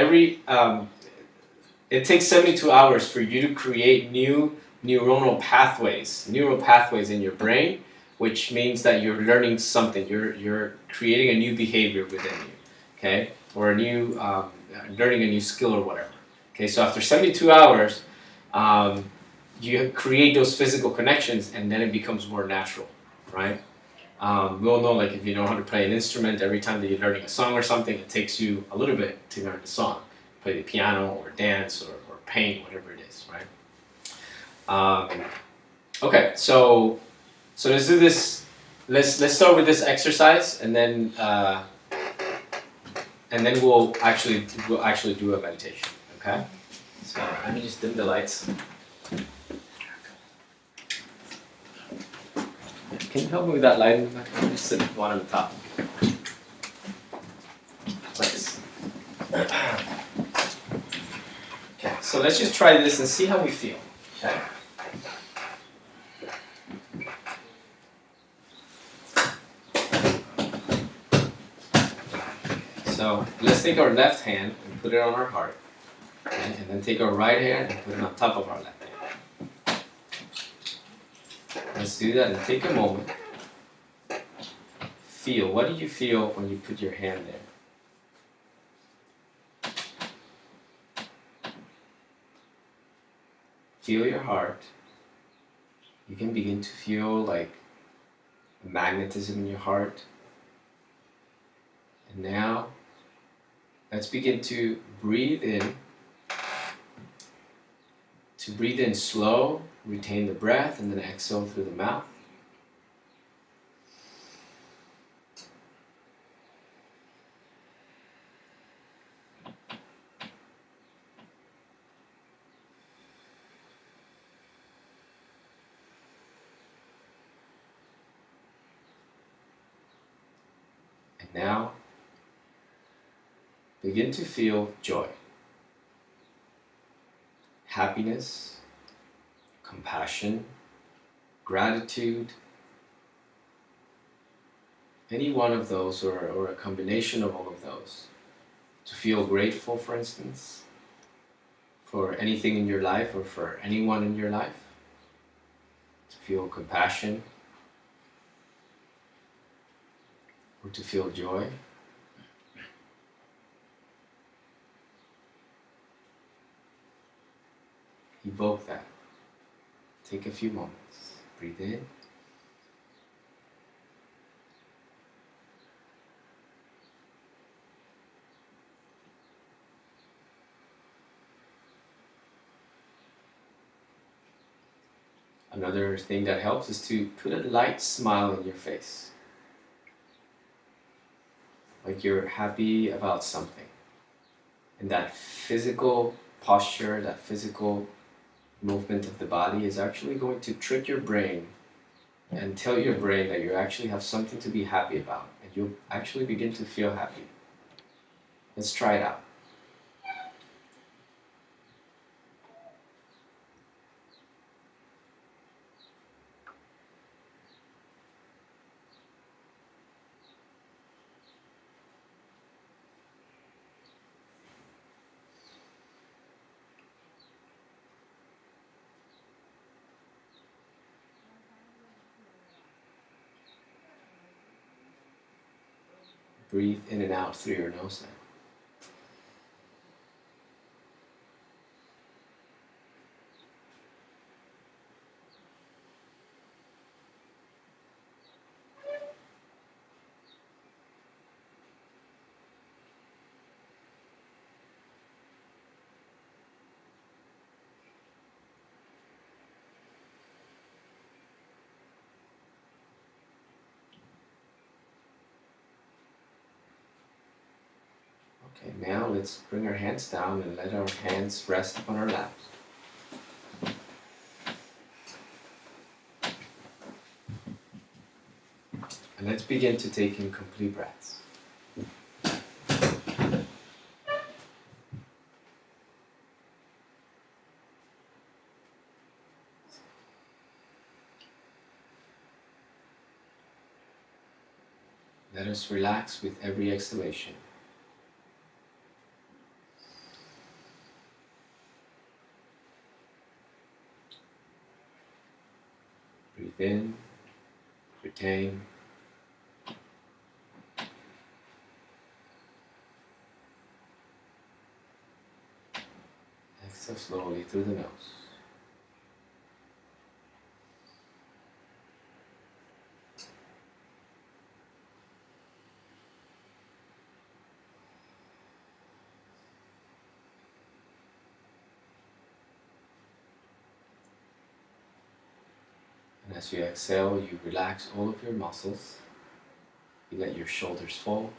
it takes 72 hours for you to create neural pathways in your brain, which means that you're learning something. You're creating a new behavior within you, okay, or learning a new skill or whatever. Okay, so after 72 hours, you create those physical connections, and then it becomes more natural, right? We all know, like, if you know how to play an instrument, every time that you're learning a song or something, it takes you a little bit to learn the song. Play the piano or dance or paint, whatever it is, right? Okay, so let's do this. Let's start with this exercise, and then we'll actually do a meditation. Okay. So let me just dim the lights. Can you help me with that light in the back? Just sit one on the top. Thanks. Okay, so let's just try this and see how we feel. Okay. So let's take our left hand and put it on our heart. Okay, and then take our right hand and put it on top of our left hand. Let's do that and take a moment. Feel. What do you feel when you put your hand there? Feel your heart. You can begin to feel like a magnetism in your heart. And now, let's begin to breathe in. To breathe in slow, retain the breath, and then exhale through the mouth. And now, begin to feel joy, happiness, compassion, gratitude, any one of those or a combination of all of those. To feel grateful, for instance, for anything in your life or for anyone in your life. To feel compassion or to feel joy. Evoke that. Take a few moments. Breathe in. Another thing that helps is to put a light smile on your face. Like you're happy about something. And that physical posture, that physical movement of the body is actually going to trick your brain and tell your brain that you actually have something to be happy about. And you'll actually begin to feel happy. Let's try it out. Breathe in and out through your nose now. Okay, now let's bring our hands down and let our hands rest upon our laps. And let's begin to take in complete breaths. Let us relax with every exhalation. Breathe in, retain. Exhale slowly through the nose. And as you exhale, you relax all of your muscles. You let your shoulders fall.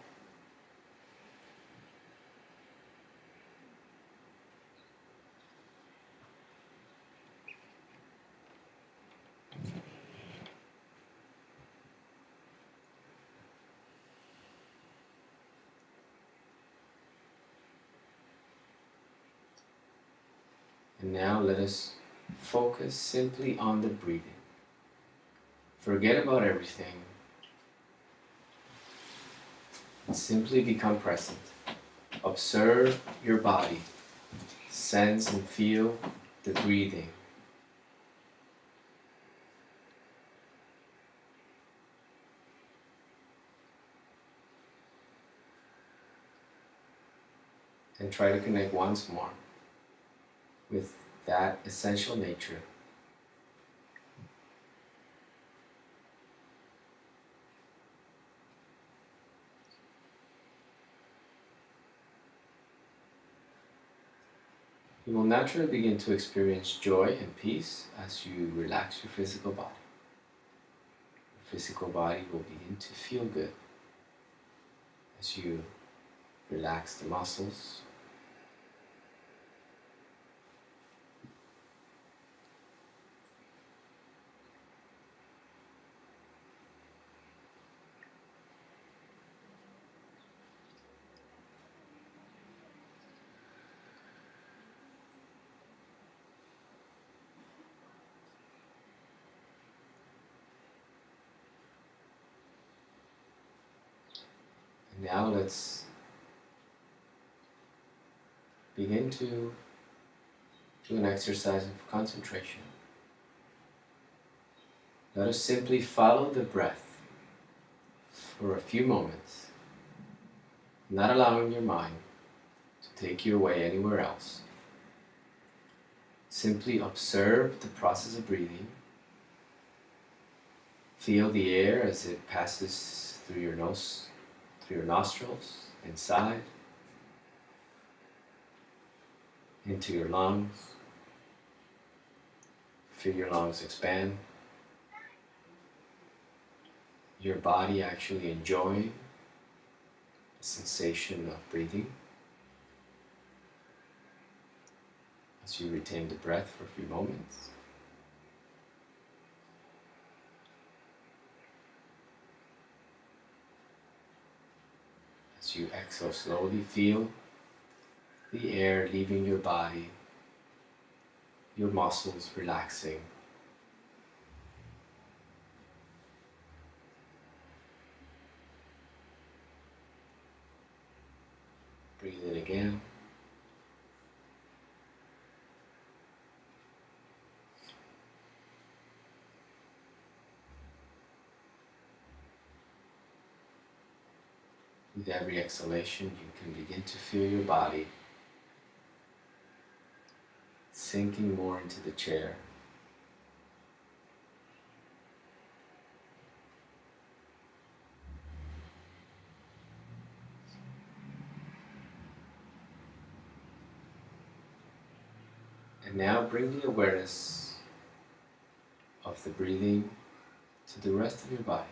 And now let us focus simply on the breathing. Forget about everything. And simply become present. Observe your body. Sense and feel the breathing. And try to connect once more with that essential nature. You will naturally begin to experience joy and peace as you relax your physical body. Your physical body will begin to feel good as you relax the muscles. And now let's begin to do an exercise of concentration. Let us simply follow the breath for a few moments, not allowing your mind to take you away anywhere else. Simply observe the process of breathing. Feel the air as it passes through your nose, through your nostrils, inside, into your lungs. Feel your lungs expand. Your body actually enjoying the sensation of breathing as you retain the breath for a few moments. As you exhale slowly, feel the air leaving your body, your muscles relaxing. Breathe in again. With every exhalation, you can begin to feel your body sinking more into the chair. And now bring the awareness of the breathing to the rest of your body.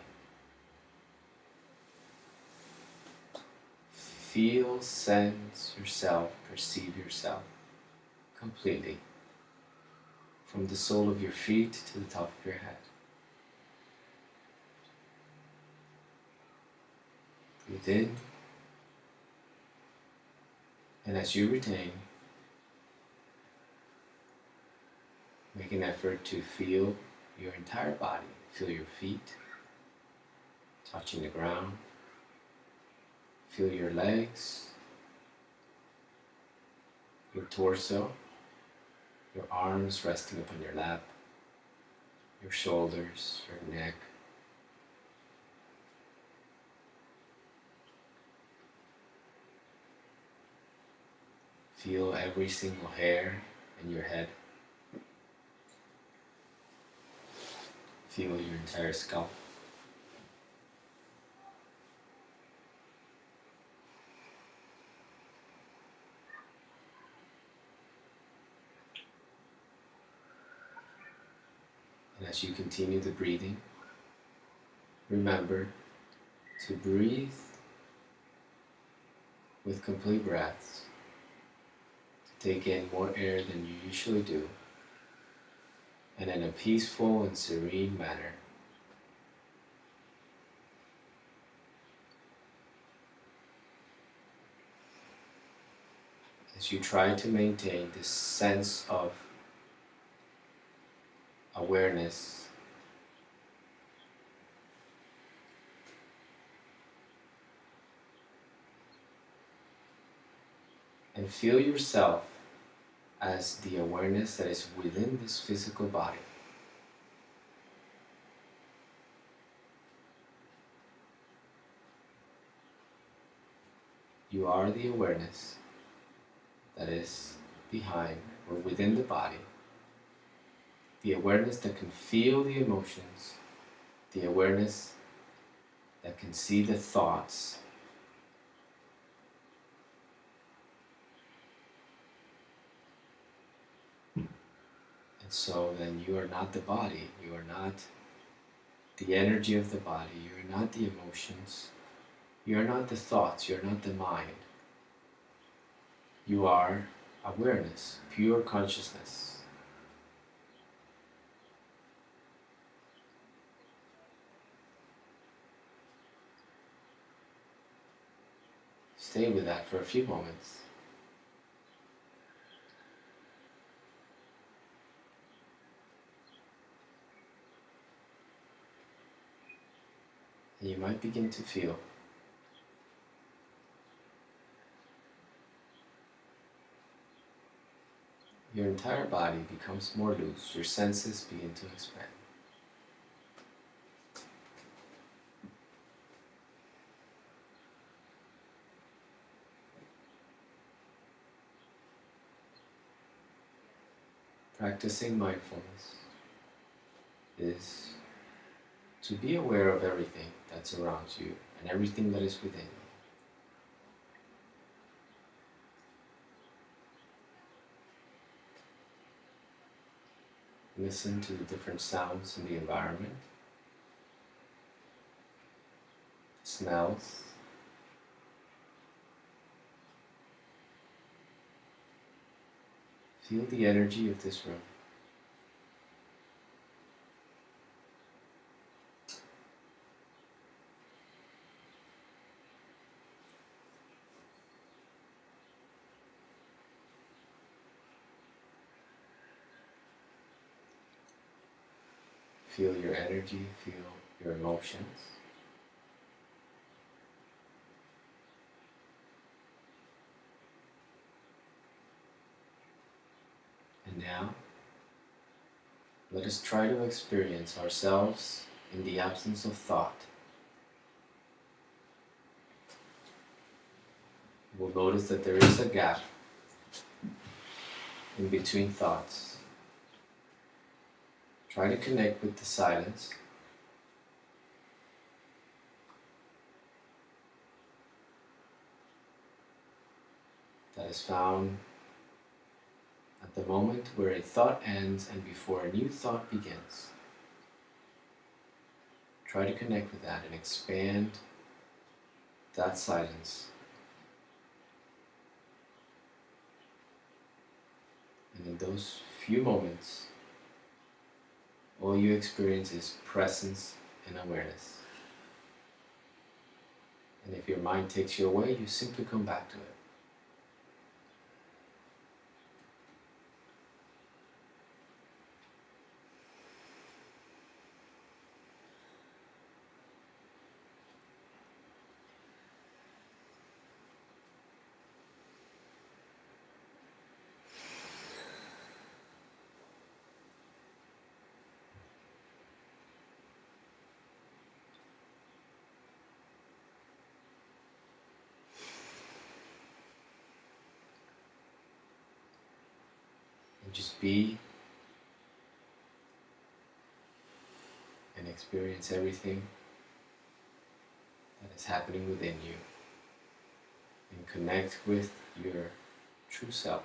Feel, sense yourself, perceive yourself completely, from the sole of your feet to the top of your head. Breathe in, and as you retain, make an effort to feel your entire body. Feel your feet touching the ground. Feel your legs, your torso, your arms resting upon your lap, your shoulders, your neck. Feel every single hair in your head. Feel your entire scalp. And as you continue the breathing, remember to breathe with complete breaths, to take in more air than you usually do, and in a peaceful and serene manner. As you try to maintain this sense of awareness, and feel yourself as the awareness that is within this physical body. You are the awareness that is behind or within the body, the awareness that can feel the emotions, the awareness that can see the thoughts, and so then you are not the body, you are not the energy of the body, you are not the emotions, you are not the thoughts, you are not the mind. You are awareness, pure consciousness. Stay with that for a few moments. And you might begin to feel your entire body becomes more loose, your senses begin to expand. Practicing mindfulness is to be aware of everything that surrounds you and everything that is within you. Listen to the different sounds in the environment, smells, feel the energy of this room. Feel your energy, feel your emotions. And now, let us try to experience ourselves in the absence of thought. We'll notice that there is a gap in between thoughts. Try to connect with the silence. That is found at the moment where a thought ends and before a new thought begins. Try to connect with that and expand that silence. And in those few moments, all you experience is presence and awareness. And if your mind takes you away, you simply come back to it. just be and experience everything that is happening within you and connect with your true self.